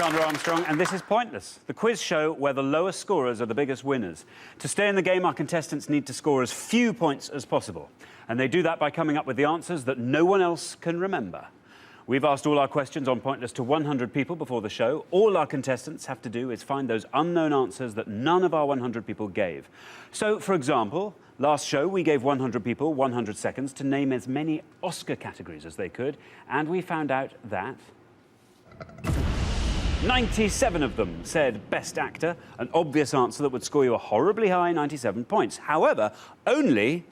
Alexander Armstrong, and this is Pointless, the quiz show where the lowest scorers are the biggest winners. To stay in the game, our contestants need to score as few points as possible, and they do that by coming up with the answers that no one else can remember. We've asked all our questions on Pointless to 100 people before the show. All our contestants have to do is find those unknown answers that none of our 100 people gave. So, for example, last show we gave 100 people 100 seconds to name as many Oscar categories as they could, and we found out that 97 of them said Best Actor, an obvious answer that would score you a horribly high 97 points. However, only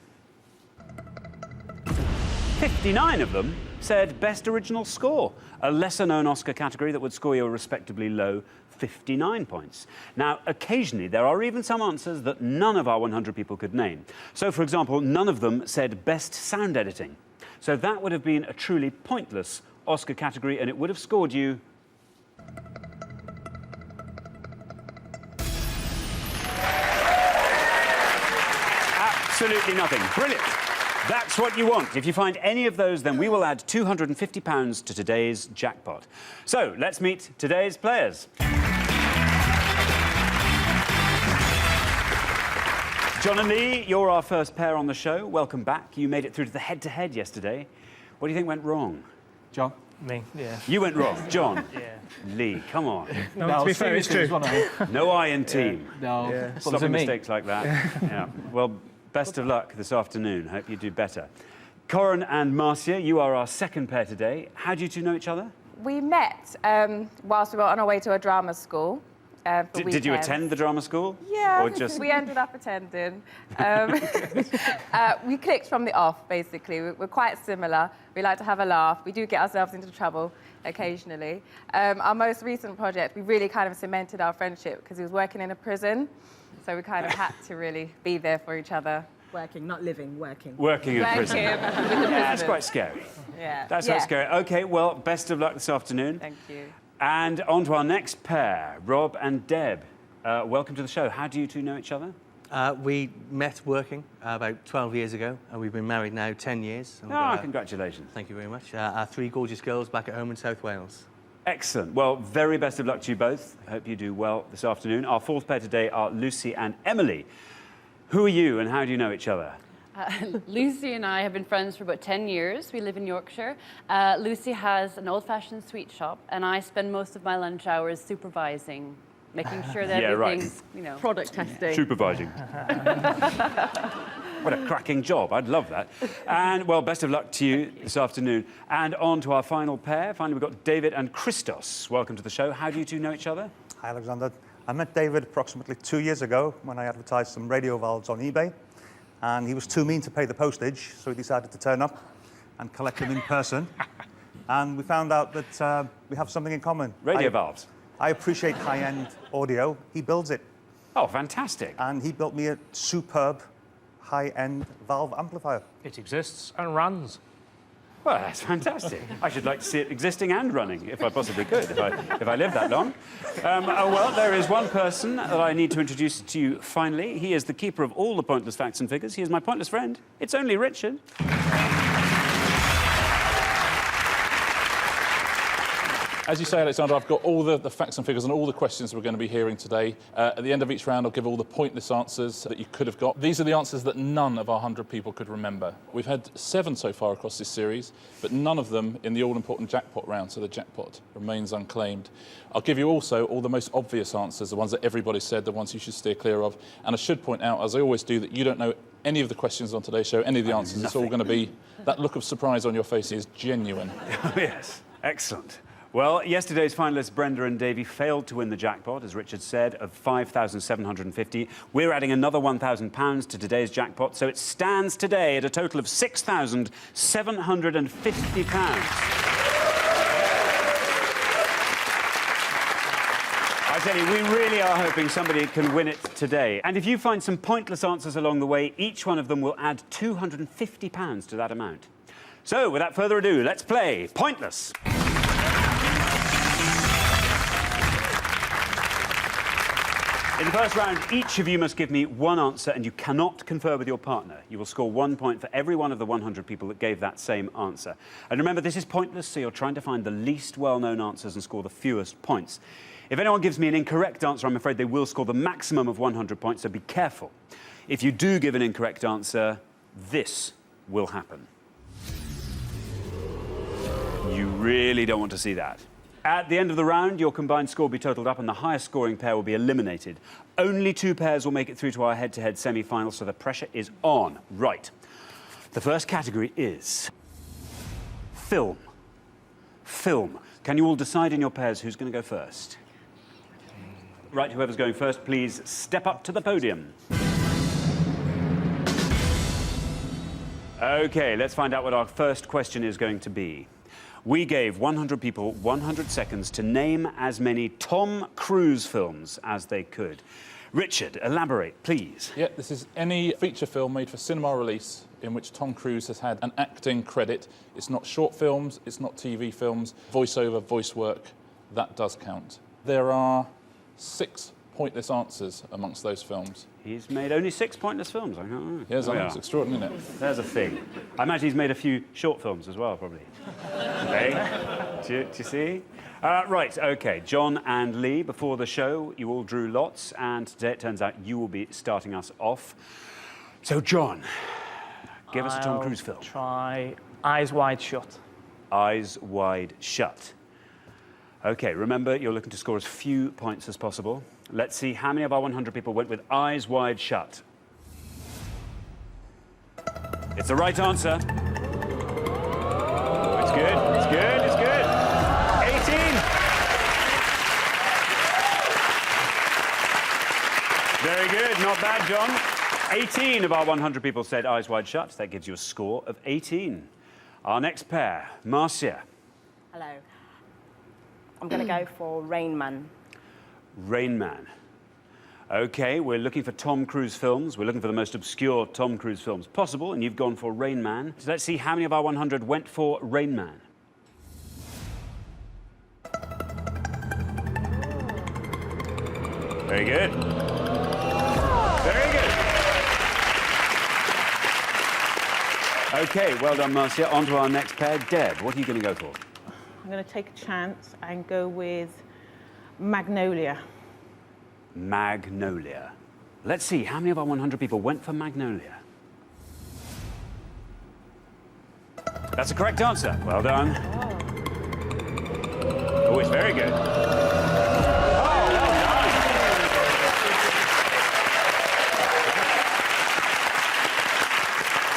59 of them said Best Original Score, a lesser-known Oscar category that would score you a respectably low 59 points. Now, occasionally, there are even some answers that none of our 100 people could name. So, for example, none of them said Best Sound Editing. So that would have been a truly pointless Oscar category, and it would have scored you absolutely nothing. Brilliant. That's what you want. If you find any of those, then we will add £250 to today's jackpot. So, let's meet today's players. John and Lee, you're our first pair on the show. Welcome back. You made it through to the head-to-head yesterday. What do you think went wrong? John? Me, yeah. You went wrong. John? Yeah. Lee, come on. No, to be fair, it's true. No I in team. No. Yeah. Stopping mistakes like that. Yeah. Well, best of luck this afternoon. Hope you do better. Corin and Marcia, you are our second pair today. How do you two know each other? We met whilst we were on our way to a drama school. Did you attend the drama school? Yeah, or just... we ended up attending. We clicked from the off, basically. We're quite similar. We like to have a laugh. We do get ourselves into trouble occasionally. Our most recent project, we really kind of cemented our friendship because he was working in a prison. So we kind of had to really be there for each other. Working, not living, working. Working in prison. With the Yeah, that's quite scary. Yeah. That's quite scary. OK, well, best of luck this afternoon. Thank you. And on to our next pair, Rob and Deb. Welcome to the show. How do you two know each other? We met working about 12 years ago, and we've been married now 10 years. And, congratulations. Thank you very much. Our three gorgeous girls back at home in South Wales. Excellent. Well, very best of luck to you both. I hope you do well this afternoon. Our fourth pair today are Lucy and Emily. Who are you and how do you know each other? Lucy and I have been friends for about 10 years. We live in Yorkshire. Lucy has an old-fashioned sweet shop, and I spend most of my lunch hours supervising, making sure that everything's, you know... Product testing. Supervising. What a cracking job. I'd love that. And, well, best of luck to you this afternoon. And on to our final pair. Finally, we've got David and Christos. Welcome to the show. How do you two know each other? Hi, Alexander. I met David approximately 2 years ago when I advertised some radio valves on eBay. And he was too mean to pay the postage, so he decided to turn up and collect them in person. And we found out that we have something in common. Radio valves? I appreciate high-end audio. He builds it. Oh, fantastic. And he built me a superb high-end valve amplifier. It exists and runs. Well, that's fantastic. I should like to see it existing and running, if I possibly could, if I live that long. Well, there is one person that I need to introduce to you finally. He is the keeper of all the pointless facts and figures. He is my pointless friend. It's only Richard. As you say, Alexander, I've got all the facts and figures and all the questions we're going to be hearing today. At the end of each round, I'll give all the pointless answers that you could have got. These are the answers that none of our 100 people could remember. We've had 7 so far across this series, but none of them in the all-important jackpot round, so the jackpot remains unclaimed. I'll give you also all the most obvious answers, the ones that everybody said, the ones you should steer clear of. And I should point out, as I always do, that you don't know any of the questions on today's show, any of the answers. It's all going to be... That look of surprise on your face is genuine. Yes, excellent. Well, yesterday's finalists, Brenda and Davey, failed to win the jackpot, as Richard said, of £5,750. We're adding another £1,000 to today's jackpot, so it stands today at a total of £6,750. I tell you, we really are hoping somebody can win it today. And if you find some pointless answers along the way, each one of them will add £250 to that amount. So, without further ado, let's play Pointless. In the first round, each of you must give me one answer and you cannot confer with your partner. You will score 1 point for every one of the 100 people that gave that same answer. And remember, this is pointless, so you're trying to find the least well-known answers and score the fewest points. If anyone gives me an incorrect answer, I'm afraid they will score the maximum of 100 points, so be careful. If you do give an incorrect answer, this will happen. You really don't want to see that. At the end of the round, your combined score will be totalled up and the highest scoring pair will be eliminated. Only 2 pairs will make it through to our head-to-head semi-final, so the pressure is on. Right. The first category is film. Film. Can you all decide in your pairs who's going to go first? Right, whoever's going first, please step up to the podium. OK, let's find out what our first question is going to be. We gave 100 people 100 seconds to name as many Tom Cruise films as they could. Richard, elaborate, please. Yeah, this is any feature film made for cinema release in which Tom Cruise has had an acting credit. It's not short films, it's not TV films, voiceover, voice work, that does count. There are 6 pointless answers amongst those films. He's made only 6 pointless films. Yes, it's extraordinary, isn't it? There's a thing. I imagine he's made a few short films as well, probably. Okay? Do you see? Right, OK. John and Lee, before the show, you all drew lots, and today it turns out you will be starting us off. So, John, give us a Tom Cruise film. Try Eyes Wide Shut. Eyes Wide Shut. OK, remember, you're looking to score as few points as possible. Let's see how many of our 100 people went with Eyes Wide Shut. It's the right answer. Oh, it's good, it's good, it's good. 18. Very good, not bad, John. 18 of our 100 people said Eyes Wide Shut. That gives you a score of 18. Our next pair, Marcia. Hello. I'm going to go for Rain Man. Rain Man. OK, we're looking for Tom Cruise films. We're looking for the most obscure Tom Cruise films possible, and you've gone for Rain Man. So let's see how many of our 100 went for Rain Man. Very good. Very good. OK, well done, Marcia. On to our next pair. Deb, what are you going to go for? I'm going to take a chance and go with Magnolia. Magnolia. Let's see, how many of our 100 people went for Magnolia? That's a correct answer. Well done. Oh, it's very good. Oh, well done.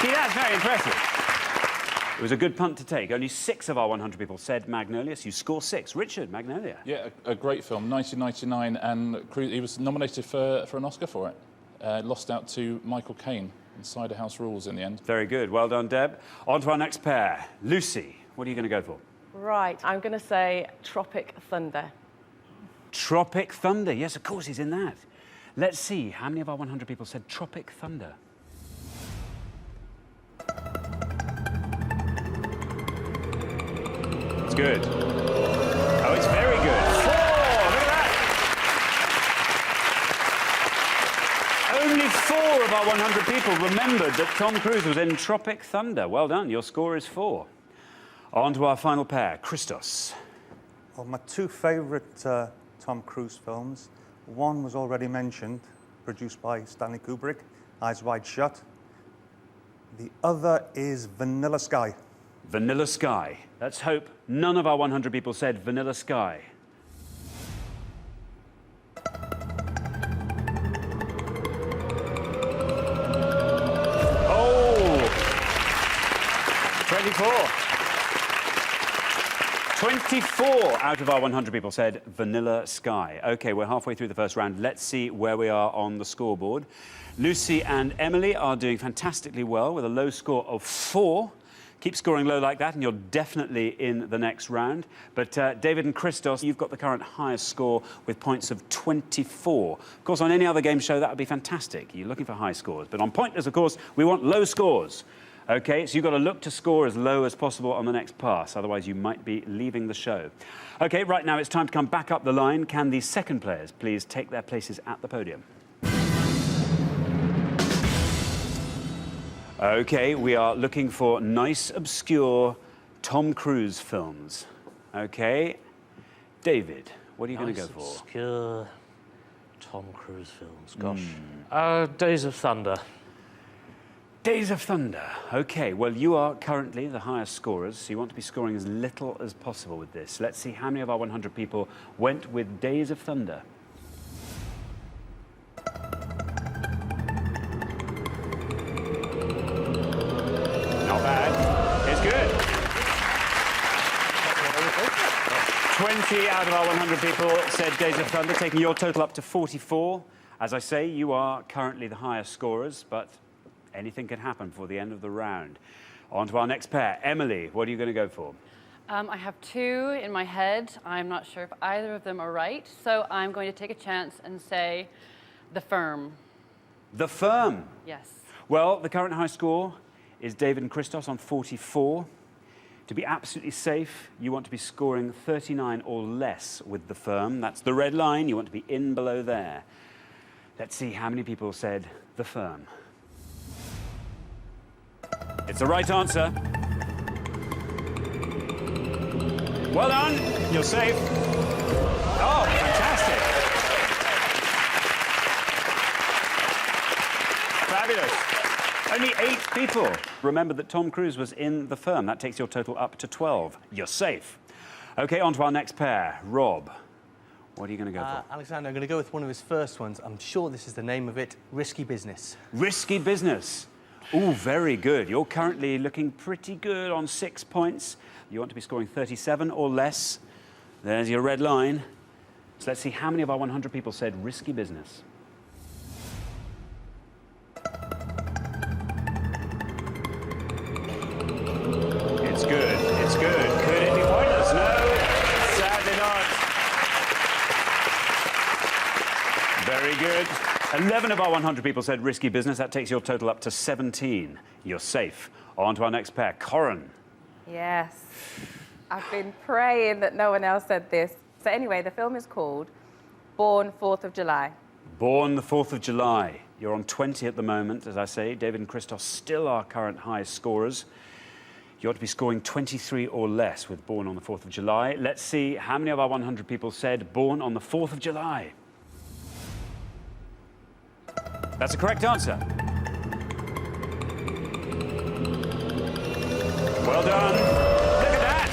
See, that's very impressive. It was a good punt to take. Only 6 of our 100 people said Magnolia, so you score 6. Richard, Magnolia. Yeah, a great film, 1999, and he was nominated for an Oscar for it. Lost out to Michael Caine in Cider House Rules in the end. Very good. Well done, Deb. On to our next pair. Lucy, what are you going to go for? Right, I'm going to say Tropic Thunder. Tropic Thunder. Yes, of course, he's in that. Let's see, how many of our 100 people said Tropic Thunder? It's good. Oh, it's very good. 4! Look at that! Only 4 of our 100 people remembered that Tom Cruise was in Tropic Thunder. Well done. Your score is 4. On to our final pair. Christos. Well, my 2 favourite Tom Cruise films, one was already mentioned, produced by Stanley Kubrick, Eyes Wide Shut. The other is Vanilla Sky. Vanilla Sky. Let's hope none of our 100 people said Vanilla Sky. Oh! 24. 24 out of our 100 people said Vanilla Sky. OK, we're halfway through the first round. Let's see where we are on the scoreboard. Lucy and Emily are doing fantastically well with a low score of 4. Keep scoring low like that and you're definitely in the next round. But David and Christos, you've got the current highest score with points of 24. Of course, on any other game show, that would be fantastic. You're looking for high scores. But on Pointless, of course, we want low scores. Okay, so you've got to look to score as low as possible on the next pass, otherwise you might be leaving the show. Okay, right now it's time to come back up the line. Can the second players please take their places at the podium? Okay, we are looking for nice, obscure Tom Cruise films. Okay, David, what are you going to go for? Obscure Tom Cruise films. Gosh. Days of Thunder. Days of Thunder. Okay, well, you are currently the highest scorers, so you want to be scoring as little as possible with this. Let's see how many of our 100 people went with Days of Thunder. Not bad. It's good. 20 out of our 100 people said Days of Thunder, taking your total up to 44. As I say, you are currently the highest scorers, but anything can happen before the end of the round. On to our next pair. Emily, what are you going to go for? I have two in my head. I'm not sure if either of them are right, so I'm going to take a chance and say The Firm. The Firm. Yes. Well, the current high score is David and Christos on 44. To be absolutely safe, you want to be scoring 39 or less with The Firm. That's the red line. You want to be in below there. Let's see how many people said The Firm. It's the right answer. Well done. You're safe. Oh, fantastic. Fabulous. Only 8 people remember that Tom Cruise was in The Firm. That takes your total up to 12. You're safe. OK, on to our next pair. Rob, what are you going to go for? Alexander, I'm going to go with one of his first ones. I'm sure this is the name of it, Risky Business. Risky Business. Oh, very good. You're currently looking pretty good on 6 points. You want to be scoring 37 or less. There's your red line. So let's see how many of our 100 people said Risky Business. It's good. It's good. Could it be pointless? No, sadly not. Very good. 11 of our 100 people said Risky Business. That takes your total up to 17. You're safe. On to our next pair. Corin. Yes. I've been praying that no one else said this. So anyway, the film is called Born 4th of July. Born the 4th of July. You're on 20 at the moment, as I say. David and Christos still our current highest scorers. You ought to be scoring 23 or less with Born on the 4th of July. Let's see how many of our 100 people said Born on the 4th of July. That's a correct answer. Well done. Look at that.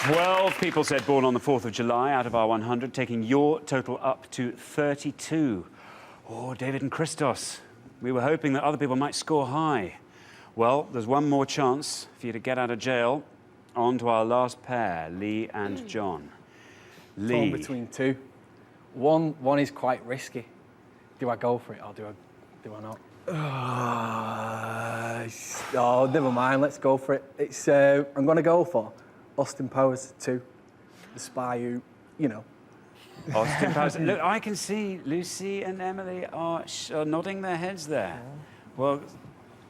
Twelve people said Born on the 4th of July out of our 100, taking your total up to 32. Oh, David and Christos, we were hoping that other people might score high. Well, there's one more chance for you to get out of jail. On to our last pair, Lee and John. Lee. Torn between two. One is quite risky. Do I go for it or do I not? Oh, never mind. Let's go for it. It's I'm going to go for Austin Powers 2, the spy who, you know. Austin Powers. Look, I can see Lucy and Emily are nodding their heads there. Well,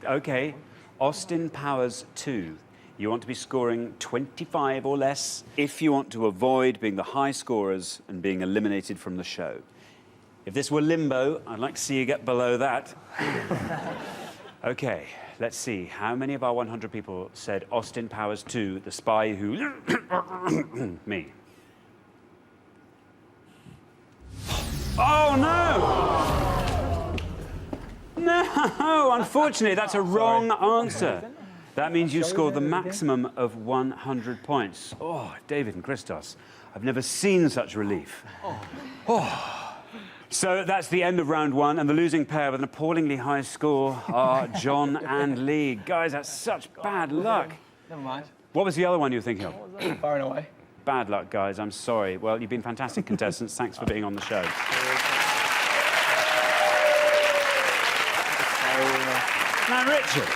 OK. Austin Powers 2. You want to be scoring 25 or less if you want to avoid being the high scorers and being eliminated from the show. If this were Limbo, I'd like to see you get below that. OK, let's see. How many of our 100 people said Austin Powers 2, the spy who... Me. Oh, no! No! Unfortunately, that's a wrong answer. That means you scored the maximum of 100 points. Oh, David and Christos, I've never seen such relief. Oh. So that's the end of round one, and the losing pair with an appallingly high score are John and Lee. Guys, that's such bad luck. Never mind. What was the other one you were thinking of? Far and away. Bad luck, guys. I'm sorry. Well, you've been fantastic contestants. Thanks for being on the show. Now, Richard.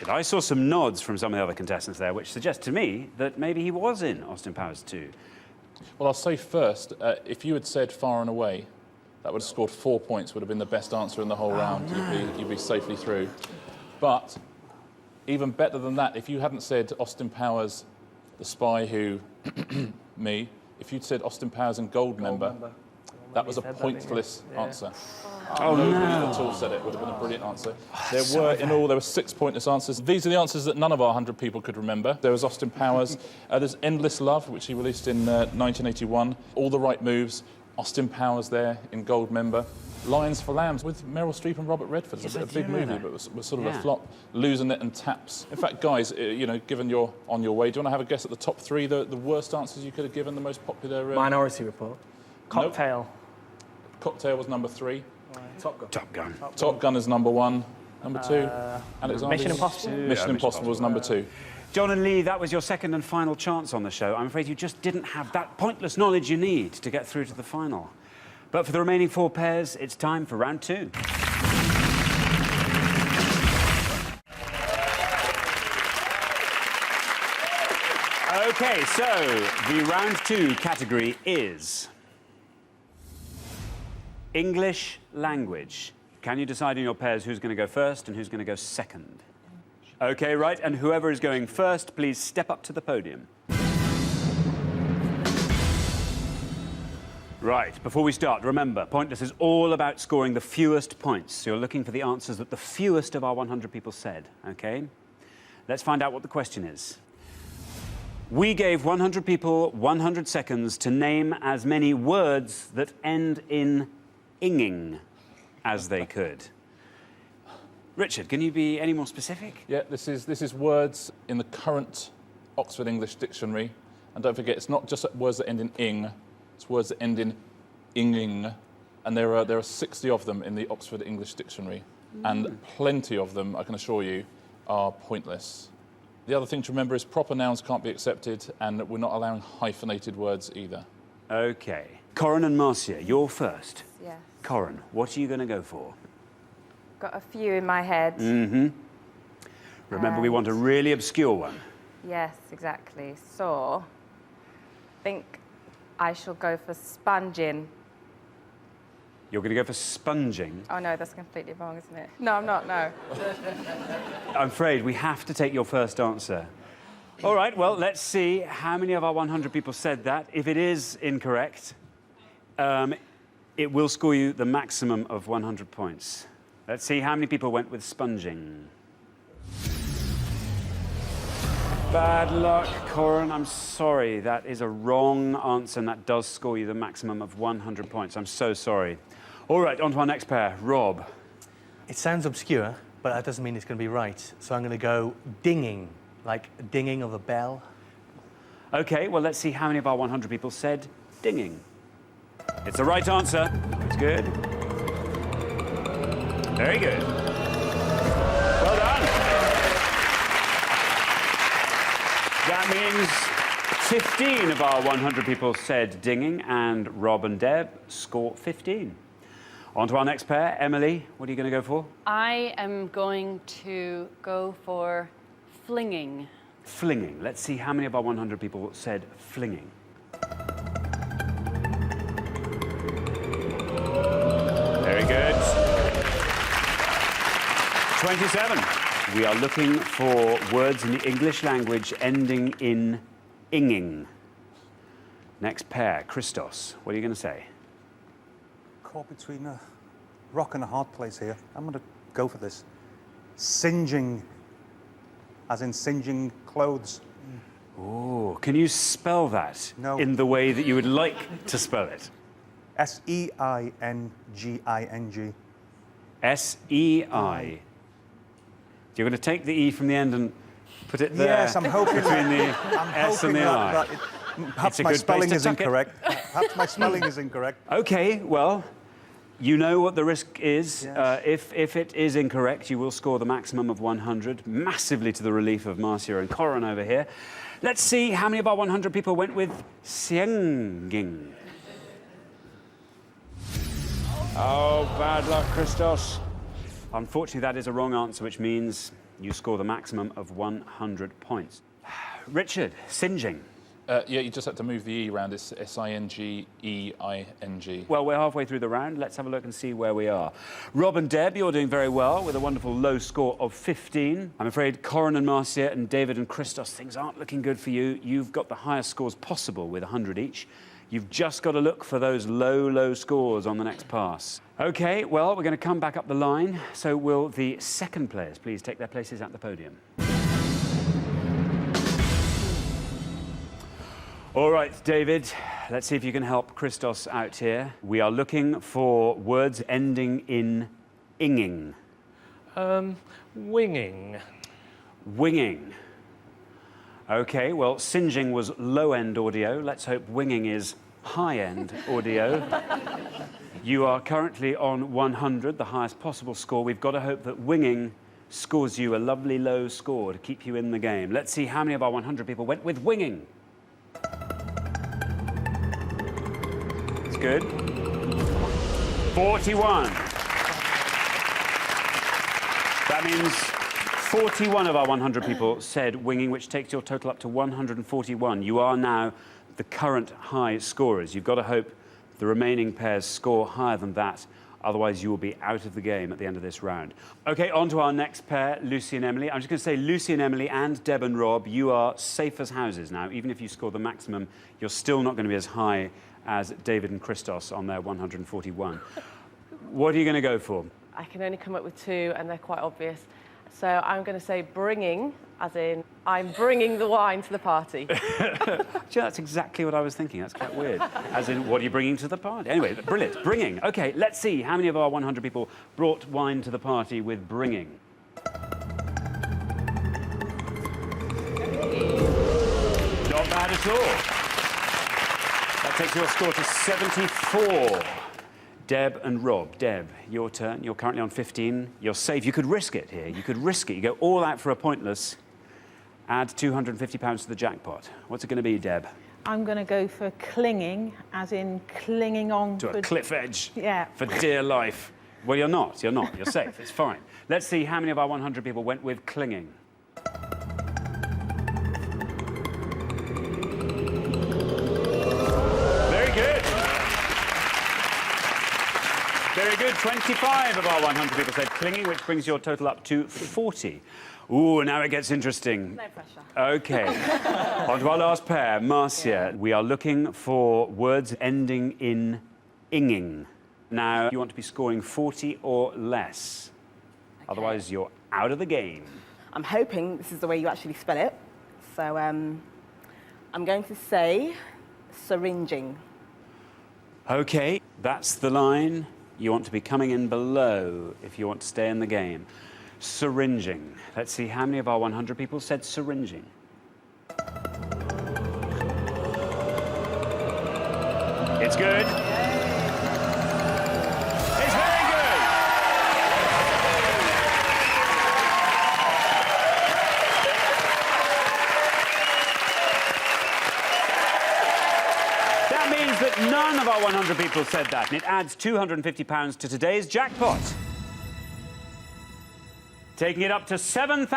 I saw some nods from some of the other contestants there, which suggests to me that maybe he was in Austin Powers 2. Well, I'll say first, if you had said Far and Away, That would have scored 4 points, would have been the best answer in the whole round. You'd be safely through. But even better than that, if you hadn't said Austin Powers, The Spy Who, me, if you'd said Austin Powers and Goldmember, that was a pointless answer. Oh, Nobody no. at all said it. Would have been a brilliant answer. There were 6 pointless answers. These are the answers that none of our 100 people could remember. There was Austin Powers. There's Endless Love, which he released in 1981. All the Right Moves. Austin Powers there in Goldmember. Lions for Lambs with Meryl Streep and Robert Redford. It's a big movie, but was sort of a flop. Losing It and Taps. In fact, guys, given you're on your way, do you want to have a guess at the top 3, the worst answers you could have given, the most popular? Minority Report. Cocktail. Cocktail was number 3. Top Gun. Top Gun. Top Gun is number 1. Number 2. Alexander. Mission Impossible. Mission Impossible was number 2. John and Lee, that was your second and final chance on the show. I'm afraid you just didn't have that pointless knowledge you need to get through to the final. But for the remaining 4 pairs, it's time for round 2. OK, so the round 2 category is English language. Can you decide in your pairs who's going to go first and who's going to go second? OK, right, and whoever is going first, please step up to the podium. Right, before we start, remember, Pointless is all about scoring the fewest points. So you're looking for the answers that the fewest of our 100 people said, OK? Let's find out what the question is. We gave 100 people 100 seconds to name as many words that end in inging as they could. Richard, can you be any more specific? Yeah, this is words in the current Oxford English Dictionary. And don't forget, it's not just words that end in ing, it's words that end in inging. And there are 60 of them in the Oxford English Dictionary. And plenty of them, I can assure you, are pointless. The other thing to remember is proper nouns can't be accepted, and we're not allowing hyphenated words either. OK. Corin and Marcia, you're first. Yes. Corin, what are you going to go for? Got a few in my head. Remember, we want a really obscure one. Yes, exactly. So, I think I shall go for sponging. You're going to go for sponging. Oh, no, that's completely wrong, isn't it? No, I'm not, no. I'm afraid we have to take your first answer. All right, well, let's see how many of our 100 people said that. If it is incorrect, it will score you the maximum of 100 points. Let's see how many people went with sponging. Bad luck, Corin. I'm sorry. That is a wrong answer, and that does score you the maximum of 100 points. I'm so sorry. All right, on to our next pair. Rob. It sounds obscure, but that doesn't mean it's going to be right. So I'm going to go dinging, like dinging of a bell. OK, well, let's see how many of our 100 people said dinging. It's the right answer. It's good. Very good. Well done. That means 15 of our 100 people said dinging, and Rob and Deb score 15. On to our next pair. Emily, what are you going to go for? I am going to go for flinging. Flinging. Let's see how many of our 100 people said flinging. Very good. 27. We are looking for words in the English language ending in inging. Next pair, Christos. What are you going to say? Caught between a rock and a hard place here. I'm going to go for this. Singeing, as in singeing clothes. Oh, can you spell that No. in the way that you would like to spell it? Seinging. S-E-I. You're going to take the E from the end and put it there. Yes, I'm hoping between the I'm S and hoping the I. Perhaps a my good place spelling to is tuck it. incorrect. Perhaps my spelling is incorrect. OK, well, you know what the risk is. Yes. If it is incorrect, you will score the maximum of 100, massively to the relief of Marcia and Corin over here. Let's see how many of our 100 people went with sienging. Oh, bad luck, Christos. Unfortunately, that is a wrong answer, which means you score the maximum of 100 points. Richard, singeing. Yeah, you just had to move the E round. It's S-I-N-G-E-I-N-G. Well, we're halfway through the round. Let's have a look and see where we are. Rob and Deb, you're doing very well with a wonderful low score of 15. I'm afraid Corin and Marcia and David and Christos, things aren't looking good for you. You've got the highest scores possible with 100 each. You've just got to look for those low scores on the next pass. OK, well, we're going to come back up the line. So will the second players please take their places at the podium? All right, David, let's see if you can help Christos out here. We are looking for words ending in inging. Winging. Winging. OK, well, singeing was low-end audio. Let's hope winging is high-end audio. You are currently on 100, the highest possible score. We've got to hope that winging scores you a lovely low score to keep you in the game. Let's see how many of our 100 people went with winging. It's good. 41. That means 41 of our 100 people said winging, which takes your total up to 141. You are now the current high scorers. You've got to hope the remaining pairs score higher than that. Otherwise, you will be out of the game at the end of this round. OK, on to our next pair, Lucy and Emily. I'm just going to say Lucy and Emily and Deb and Rob, you are safe as houses now. Even if you score the maximum, you're still not going to be as high as David and Christos on their 141. What are you going to go for? I can only come up with two, and they're quite obvious. So I'm going to say bringing, as in I'm bringing the wine to the party. Yeah, that's exactly what I was thinking. That's quite weird. As in, what are you bringing to the party? Anyway, brilliant. Bringing. OK, let's see how many of our 100 people brought wine to the party with bringing. Not bad at all. That takes your score to 74. Deb and Rob. Deb, your turn. You're currently on 15. You're safe. You could risk it here. You could risk it. You go all out for a pointless. Add £250 to the jackpot. What's it going to be, Deb? I'm going to go for clinging, as in clinging on To a cliff edge. Yeah. For dear life. Well, you're not. You're not. You're safe. It's fine. Let's see how many of our 100 people went with clinging. Very good. Very good. 25 of our 100 people said clinging, which brings your total up to 40. Ooh, now it gets interesting. No pressure. OK. On to our last pair, Marcia. We are looking for words ending in inging. Now, you want to be scoring 40 or less. Okay. Otherwise, you're out of the game. I'm hoping this is the way you actually spell it. So I'm going to say syringing. OK, that's the line. You want to be coming in below if you want to stay in the game. Syringing. Let's see how many of our 100 people said syringing. It's good. It's very good. That means that none of our 100 people said that, and it adds £250 to today's jackpot. Taking it up to £7,000.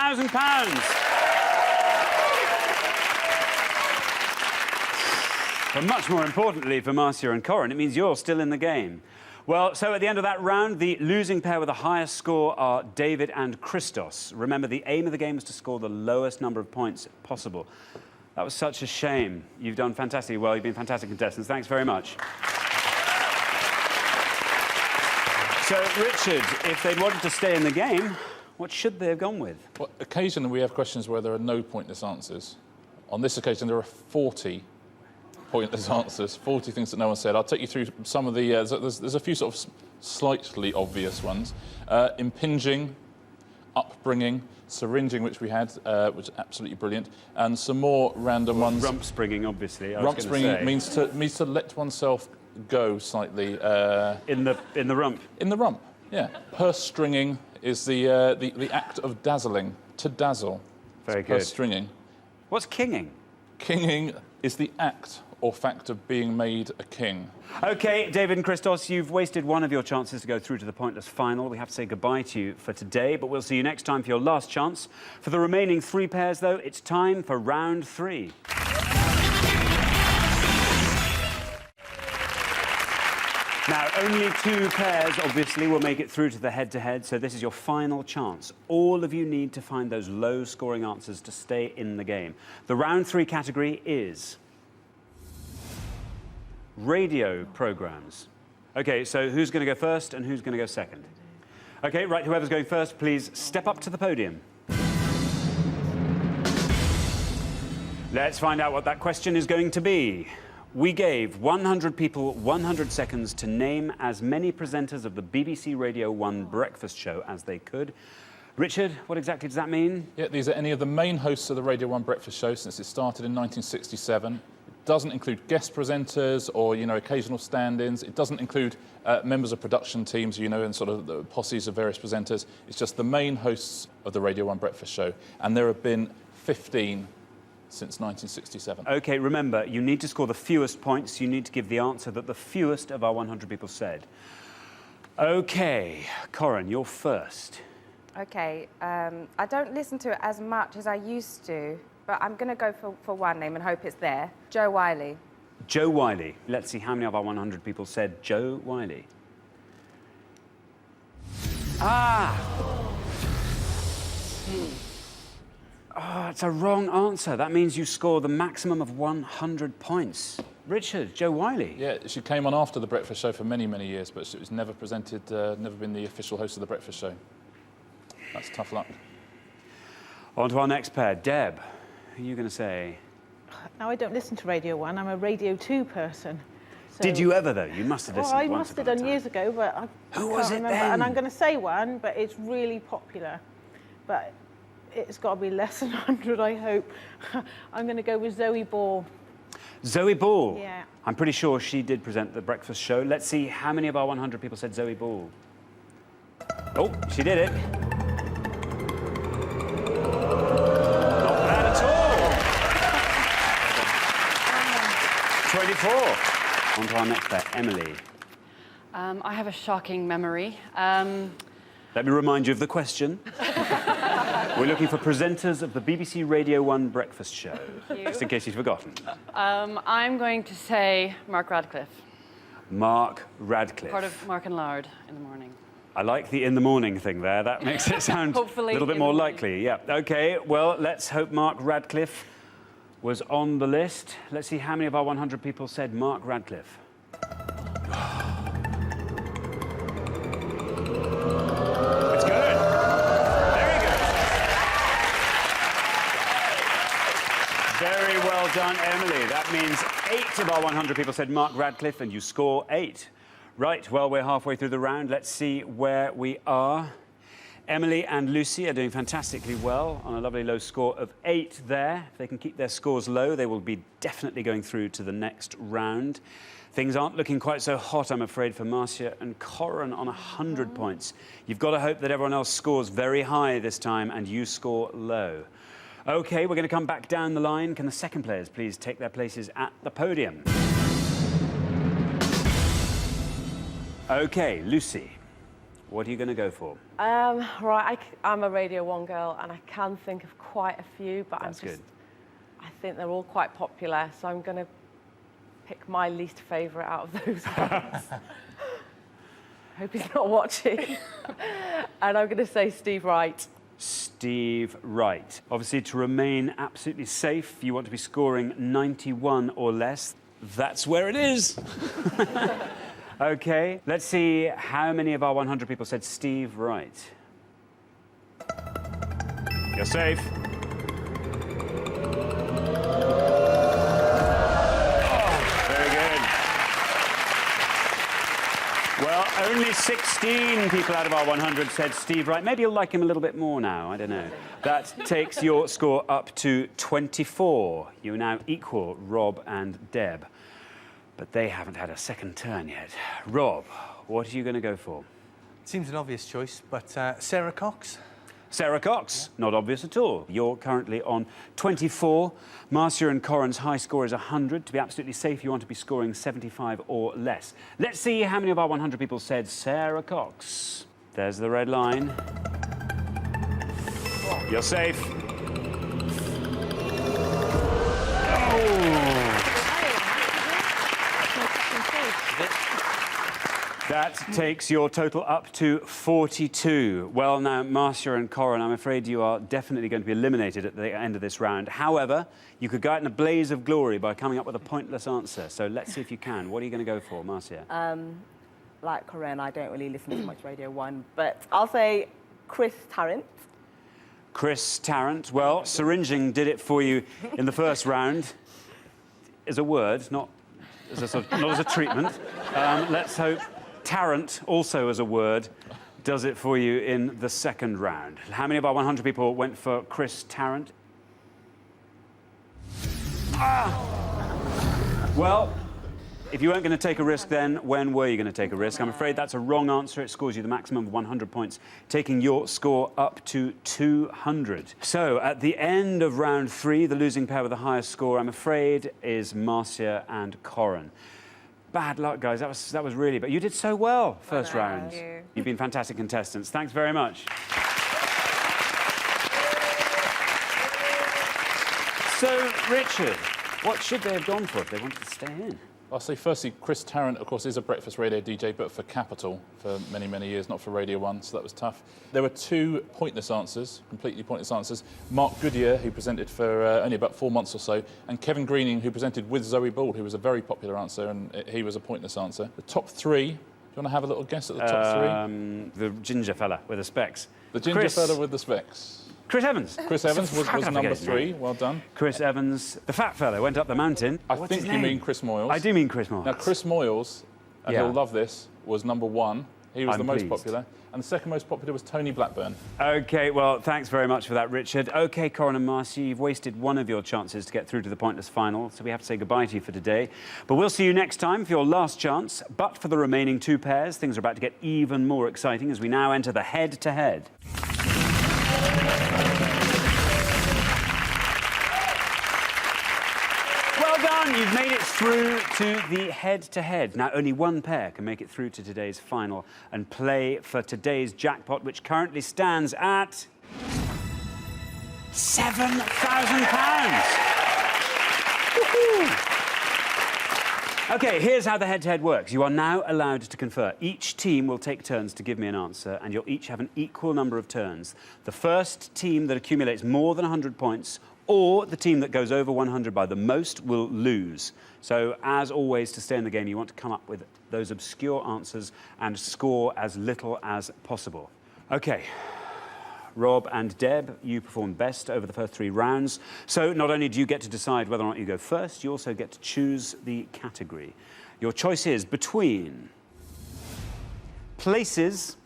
But much more importantly for Marcia and Corin, it means you're still in the game. Well, so at the end of that round, the losing pair with the highest score are David and Christos. Remember, the aim of the game was to score the lowest number of points possible. That was such a shame. You've done fantastically well. You've been fantastic contestants. Thanks very much. So, Richard, if they'd wanted to stay in the game, what should they have gone with? Well, occasionally we have questions where there are no pointless answers. On this occasion, there are 40 pointless answers, 40 things that no one said. I'll take you through some of the... there's a few sort of slightly obvious ones. Impinging, upbringing, syringing, which we had, which is absolutely brilliant, and some more random ones. Rump springing, obviously. Rump springing means to let oneself go slightly. In the rump? In the rump, yeah. Purse stringing is the act of dazzling, to dazzle. Very good. Purse stringing. What's kinging? Kinging is the act or fact of being made a king. OK, David and Christos, you've wasted one of your chances to go through to the pointless final. We have to say goodbye to you for today, but we'll see you next time for your last chance. For the remaining 3 pairs, though, it's time for round 3. Now, only 2 pairs, obviously, will make it through to the head-to-head, so this is your final chance. All of you need to find those low-scoring answers to stay in the game. The round 3 category is radio programmes. OK, so who's going to go first and who's going to go second? OK, right, whoever's going first, please step up to the podium. Let's find out what that question is going to be. We gave 100 people 100 seconds to name as many presenters of the BBC Radio 1 breakfast show as they could. Richard, what exactly does that mean? Yeah, these are any of the main hosts of the Radio 1 breakfast show since it started in 1967. It doesn't include guest presenters or, you know, occasional stand-ins. It doesn't include members of production teams, you know, and sort of the posses of various presenters. It's just the main hosts of the Radio 1 breakfast show. And there have been 15 since 1967. OK, remember, you need to score the fewest points. You need to give the answer that the fewest of our 100 people said. OK, Corin, you're first. OK, I don't listen to it as much as I used to, but I'm going to go for one name and hope it's there. Jo Whiley. Jo Whiley. Let's see how many of our 100 people said Jo Whiley. Oh, it's a wrong answer. That means you score the maximum of 100 points. Richard, Jo Whiley. Yeah, she came on after the breakfast show for many, many years, but she was never presented, never been the official host of the breakfast show. That's tough luck. On to our next pair. Deb, who are you going to say? Now, I don't listen to Radio 1. I'm a Radio 2 person. So... Did you ever, though? You must have listened I once must have upon a done time. years ago, but I Who can't was it remember. then? And I'm going to say one, but it's really popular. But it's got to be less than 100, I hope. I'm going to go with Zoe Ball. Zoe Ball. Yeah. I'm pretty sure she did present the breakfast show. Let's see how many of our 100 people said Zoe Ball. Oh, she did it. Not bad at all. 24. On to our next pair, Emily. I have a shocking memory. Let me remind you of the question. We're looking for presenters of the BBC Radio 1 breakfast show, just in case you've forgotten. I'm going to say Mark Radcliffe. Mark Radcliffe. Part of Mark and Lard in the morning. I like the in the morning thing there. That makes it sound a Hopefully little bit in more the morning. likely. Yeah. OK, well, let's hope Mark Radcliffe was on the list. Let's see how many of our 100 people said Mark Radcliffe. It's good. Very good. Very well done, Emily. That means 8 of our 100 people said Mark Radcliffe, and you score 8. Right, well, we're halfway through the round. Let's see where we are. Emily and Lucy are doing fantastically well on a lovely low score of 8 there. If they can keep their scores low, they will be definitely going through to the next round. Things aren't looking quite so hot, I'm afraid, for Marcia and Corin on 100 points. You've got to hope that everyone else scores very high this time and you score low. OK, we're going to come back down the line. Can the second players please take their places at the podium? OK, Lucy, what are you going to go for? Right, I'm a Radio 1 girl, and I can think of quite a few, but That's good. I think they're all quite popular, so I'm going to pick my least favourite out of those ones. Hope he's not watching. And I'm going to say Steve Wright. Steve Wright. Obviously, to remain absolutely safe, you want to be scoring 91 or less. That's where it is. OK, let's see how many of our 100 people said Steve Wright. You're safe. Very good. Well, only 16 people out of our 100 said Steve Wright. Maybe you'll like him a little bit more now, I don't know. That takes your score up to 24. You now equal Rob and Deb. But they haven't had a second turn yet. Rob, what are you going to go for? Seems an obvious choice, but Sarah Cox? Sarah Cox, not obvious at all. You're currently on 24. Marcia and Corin's high score is 100. To be absolutely safe, you want to be scoring 75 or less. Let's see how many of our 100 people said Sarah Cox. There's the red line. You're safe. That takes your total up to 42. Well, now, Marcia and Corin, I'm afraid you are definitely going to be eliminated at the end of this round. However, you could go out in a blaze of glory by coming up with a pointless answer. So let's see if you can. What are you going to go for, Marcia? Like Corinne, I don't really listen to much Radio 1, but I'll say Chris Tarrant. Chris Tarrant. Well, syringing did it for you in the first round. Is a word, not as a treatment. Let's hope Tarrant, also as a word, does it for you in the second round. How many of our 100 people went for Chris Tarrant? Well, if you weren't going to take a risk then, when were you going to take a risk? I'm afraid that's a wrong answer. It scores you the maximum of 100 points, taking your score up to 200. So, at the end of round 3, the losing pair with the highest score, I'm afraid, is Marcia and Corin. Bad luck, guys. That was really... But you did so well first round. Thank you. You've been fantastic contestants. Thanks very much. So, Richard, what should they have gone for if they wanted to stay in? I'll say firstly, Chris Tarrant, of course, is a breakfast radio DJ, but for Capital for many, many years, not for Radio 1, so that was tough. There were 2 pointless answers, completely pointless answers. Mark Goodyear, who presented for only about 4 months or so, and Kevin Greening, who presented with Zoe Ball, who was a very popular answer, and he was a pointless answer. The top 3, do you want to have a little guess at the top 3? The ginger fella with the specs. The ginger fella with the specs. Chris Evans. Chris Evans was number 3. Well done. Chris Evans, the fat fella, went up the mountain. I think you mean Chris Moyles. I do mean Chris Moyles. Now, Chris Moyles, and he'll love this, was number 1. He was the most popular. And the second most popular was Tony Blackburn. OK, well, thanks very much for that, Richard. OK, Corin and Marcia, you've wasted one of your chances to get through to the pointless final, so we have to say goodbye to you for today. But we'll see you next time for your last chance. But for the remaining 2 pairs, things are about to get even more exciting as we now enter the head-to-head. You've made it through to the head-to-head. Now, only one pair can make it through to today's final and play for today's jackpot, which currently stands at £7,000. OK, here's how the head-to-head works. You are now allowed to confer. Each team will take turns to give me an answer, and you'll each have an equal number of turns. The first team that accumulates more than 100 points or the team that goes over 100 by the most will lose. So, as always, to stay in the game, you want to come up with those obscure answers and score as little as possible. OK. Rob and Deb, you performed best over the first 3 rounds. So, not only do you get to decide whether or not you go first, you also get to choose the category. Your choice is between places,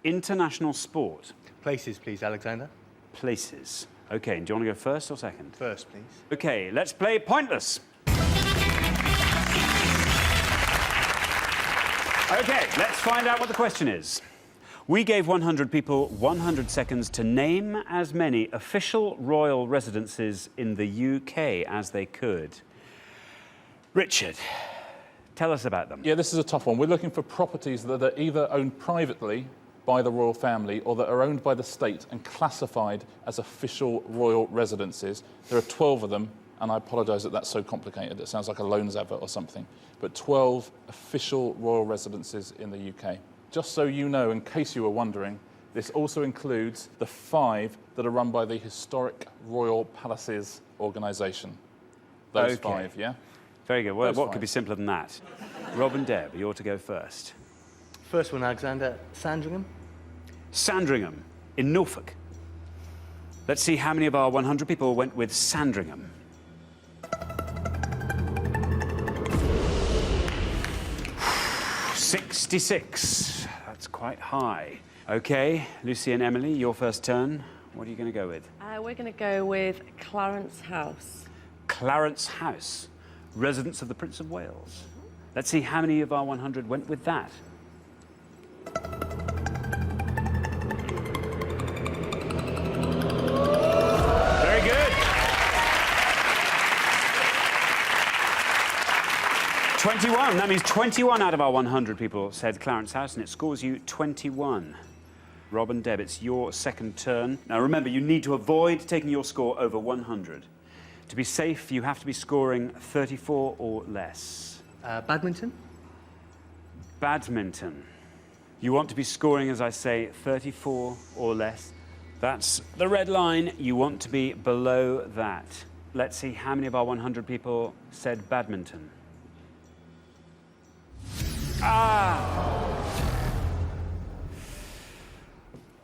international sport. Places, please, Alexander. Places. OK, and do you want to go first or second? First, please. OK, let's play Pointless. OK, let's find out what the question is. We gave 100 people 100 seconds to name as many official royal residences in the UK as they could. Richard, tell us about them. Yeah, this is a tough one. We're looking for properties that are either owned privately by the royal family or that are owned by the state and classified as official royal residences. There are 12 of them, and I apologise that that's so complicated. It sounds like a loans advert or something. But 12 official royal residences in the UK. Just so you know, in case you were wondering, this also includes the 5 that are run by the Historic Royal Palaces organisation. Those 5, yeah? Very good. Well, what could be simpler than that? Rob and Deb, you're to go first. First one, Alexander. Sandringham. Sandringham, in Norfolk. Let's see how many of our 100 people went with Sandringham. $66. That's quite high. OK, Lucy and Emily, your first turn. What are you going to go with? We're going to go with Clarence House. Clarence House, residence of the Prince of Wales. Let's see how many of our 100 went with that. Very good. 21. That means 21 out of our 100 people said Clarence House, and it scores you 21. Rob and Deb, it's your second turn. Now, remember, you need to avoid taking your score over 100. To be safe, you have to be scoring 34 or less. Badminton. badminton. You want to be scoring, as I say, 34 or less. That's the red line. You want to be below that. Let's see how many of our 100 people said badminton.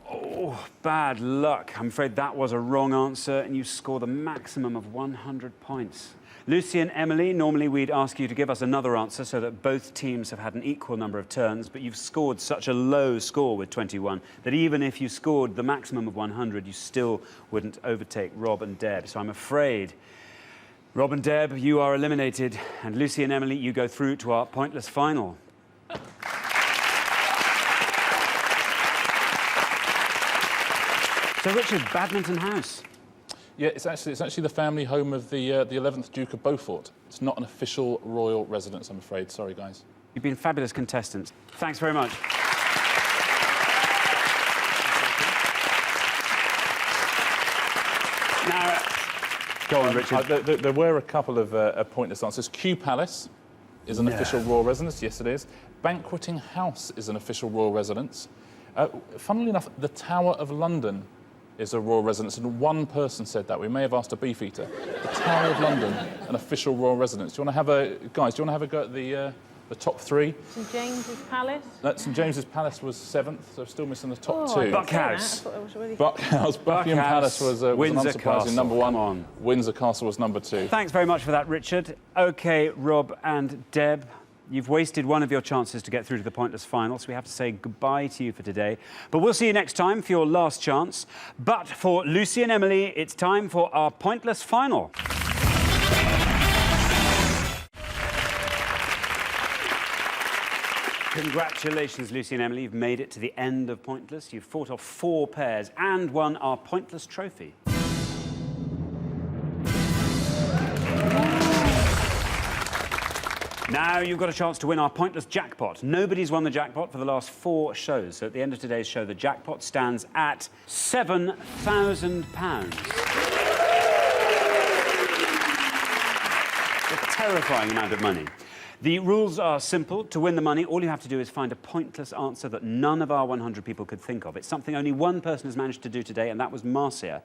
Oh, bad luck. I'm afraid that was a wrong answer, and you score the maximum of 100 points. Lucy and Emily, normally we'd ask you to give us another answer so that both teams have had an equal number of turns, but you've scored such a low score with 21 that even if you scored the maximum of 100, you still wouldn't overtake Rob and Deb. So I'm afraid, Rob and Deb, you are eliminated, and Lucy and Emily, you go through to our pointless final. So, Richard, Badminton House. Yeah, it's actually the family home of the 11th Duke of Beaufort. It's not an official royal residence, I'm afraid. Sorry, guys. You've been fabulous contestants. Thanks very much. Now, go on, Richard. There were a couple of pointless answers. Kew Palace is an official royal residence. Yes, it is. Banqueting House is an official royal residence. Funnily enough, the Tower of London is a royal residence, and one person said that. We may have asked a beefeater. The Tower of London, an official royal residence. Do you want to have a go at the top three? St James's Palace. St James's Palace was 7th, so still missing the top two. Buckhouse. Buckingham Palace was an Windsor unsurprising Castle. number one. Come on. Windsor Castle was number 2. Thanks very much for that, Richard. OK, Rob and Deb, you've wasted one of your chances to get through to the pointless final, so we have to say goodbye to you for today. But we'll see you next time for your last chance. But for Lucy and Emily, it's time for our pointless final. Congratulations, Lucy and Emily. You've made it to the end of Pointless. You've fought off 4 pairs and won our Pointless trophy. Now you've got a chance to win our Pointless jackpot. Nobody's won the jackpot for the last 4 shows. So at the end of today's show, the jackpot stands at £7,000. A terrifying amount of money. The rules are simple. To win the money, all you have to do is find a pointless answer that none of our 100 people could think of. It's something only one person has managed to do today, and that was Marcia.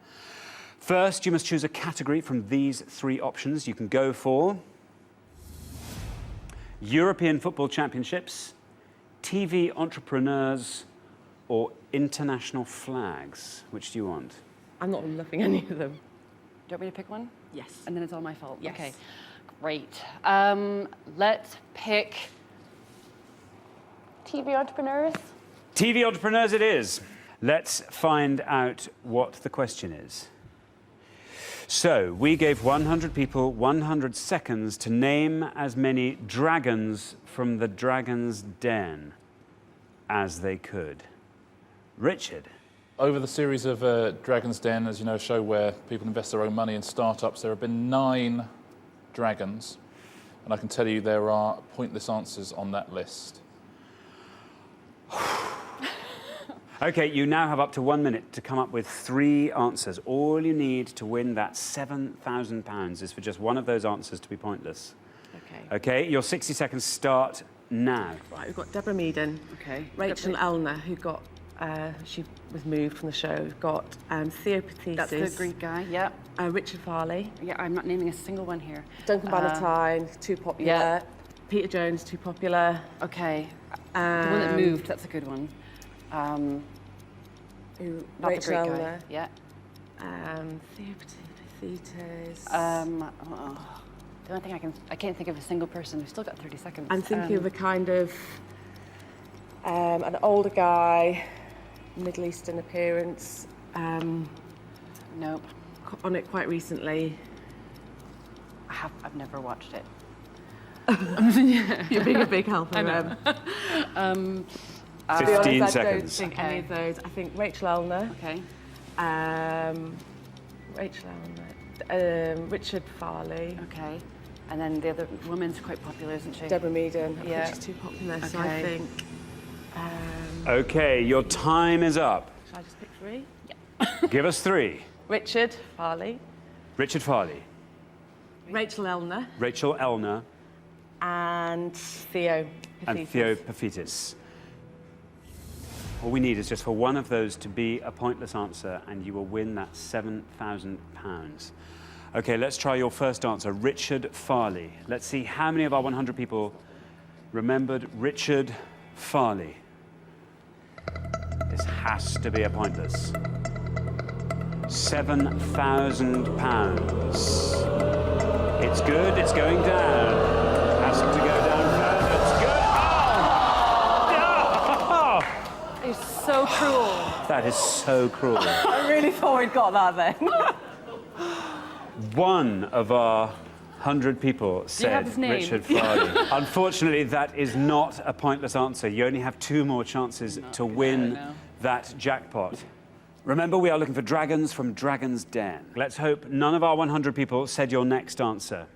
First, you must choose a category from these 3 options. You can go for European Football Championships, TV entrepreneurs, or international flags. Which do you want? I'm not loving any of them. Do you want me to pick one? Yes. And then it's all my fault? Yes. Okay, great. Let's pick TV entrepreneurs. TV entrepreneurs it is. Let's find out what the question is. So, we gave 100 people 100 seconds to name as many dragons from the Dragon's Den as they could. Richard. Over the series of Dragon's Den, as you know, a show where people invest their own money in startups, there have been 9 dragons. And I can tell you there are pointless answers on that list. OK, you now have up to 1 minute to come up with 3 answers. All you need to win that £7,000 is for just one of those answers to be pointless. OK. OK, your 60 seconds start now. Right, we've got Deborah Meaden. Okay. Rachel Elner, who got... she was moved from the show. We've got Theo Pathesis. That's the Greek guy, yeah. Richard Farley. Yeah, I'm not naming a single one here. Duncan Bannatyne, too popular. yeah. Peter Jones, too popular. Okay. The one that moved, that's a good one. Not the Rachel Greek guy. Elner. Yeah. Theo Pathesis. The only thing I can't think of a single person. We've still got 30 seconds. I'm thinking of a kind of an older guy, Middle Eastern appearance. Nope. On it quite recently. I've never watched it. You're being a big help. I know. 15 seconds. I don't think any of those. I think Rachel Elner. Okay. Rachel Elner. Richard Farley. Okay. And then the other woman's quite popular, isn't she? Deborah Meaden. I Yeah. think she's too popular, so I Okay. think... OK, your time is up. Shall I just pick 3? Give us 3. Richard Farley. Richard Farley, Rachel Elner. Rachel Elner, And Theo. And Theo Paphitis. All we need is just for one of those to be a pointless answer, and you will win that £7,000. OK, let's try your first answer, Richard Farley. Let's see how many of our 100 people remembered Richard Farley. This has to be a pointless. £7,000. It's good, it's going down. Has to go down further. It's good. Oh! It's so cruel. That is so cruel. I really thought we'd got that then. One of our 100 people have said his name? Richard Farley. Unfortunately, that is not a pointless answer. You only have 2 more chances to win that jackpot. Remember, we are looking for dragons from Dragon's Den. Let's hope none of our 100 people said your next answer.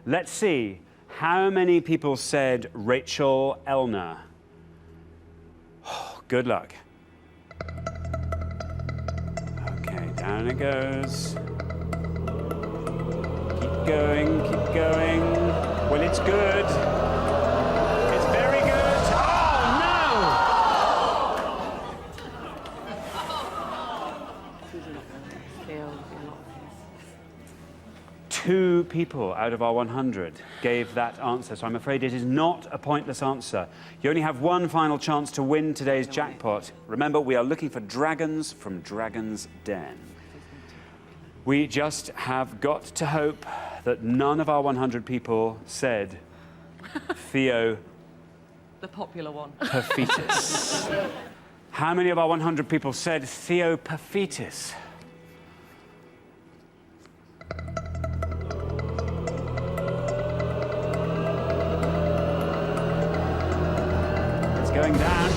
Let's see how many people said Rachel Elner. Oh, good luck. Okay, down it goes. Keep going, keep going. Well, it's good. It's very good. Oh, Theo. 2 people out of our 100 gave that answer, so I'm afraid it is not a pointless answer. You only have one final chance to win today's jackpot. Remember, we are looking for dragons from Dragon's Den. We just have got to hope that none of our 100 people said Theo The popular one. Paphitis. How many of our 100 people said Theo Paphitis? It's going down.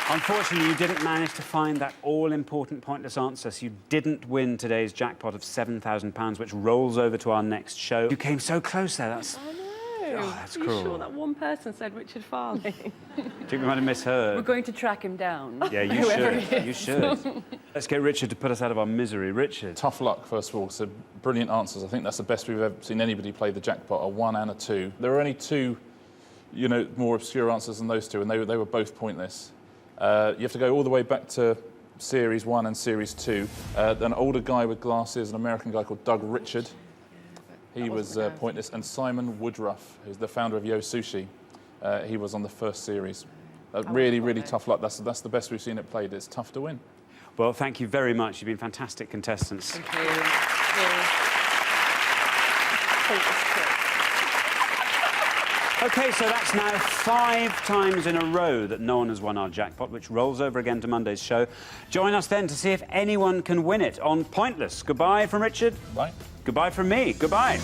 Unfortunately, you didn't manage to find that all-important pointless answer, so you didn't win today's jackpot of £7,000, which rolls over to our next show. You came so close there. That's... I know. Oh, that's Are you cruel. sure that one person said Richard Farley? I think we might have misheard. We're going to track him down. Yeah, you whoever should. he is. You should. Let's get Richard to put us out of our misery. Richard. Tough luck, first of all. So brilliant answers. I think that's the best we've ever seen anybody play the jackpot, a 1 and a 2. There are only 2, you know, more obscure answers than those 2, and they were both pointless. You have to go all the way back to Series 1 and Series 2. An older guy with glasses, an American guy called Doug Richard. He was pointless. And Simon Woodruff, who's the founder of Yo Sushi. He was on the first series. Really, really tough luck. That's the best we've seen it played. It's tough to win. Well, thank you very much. You've been fantastic contestants. Thank you. OK, so that's now 5 times in a row that no one has won our jackpot, which rolls over again to Monday's show. Join us then to see if anyone can win it on Pointless. Goodbye from Richard. Bye. Goodbye from me. Goodbye.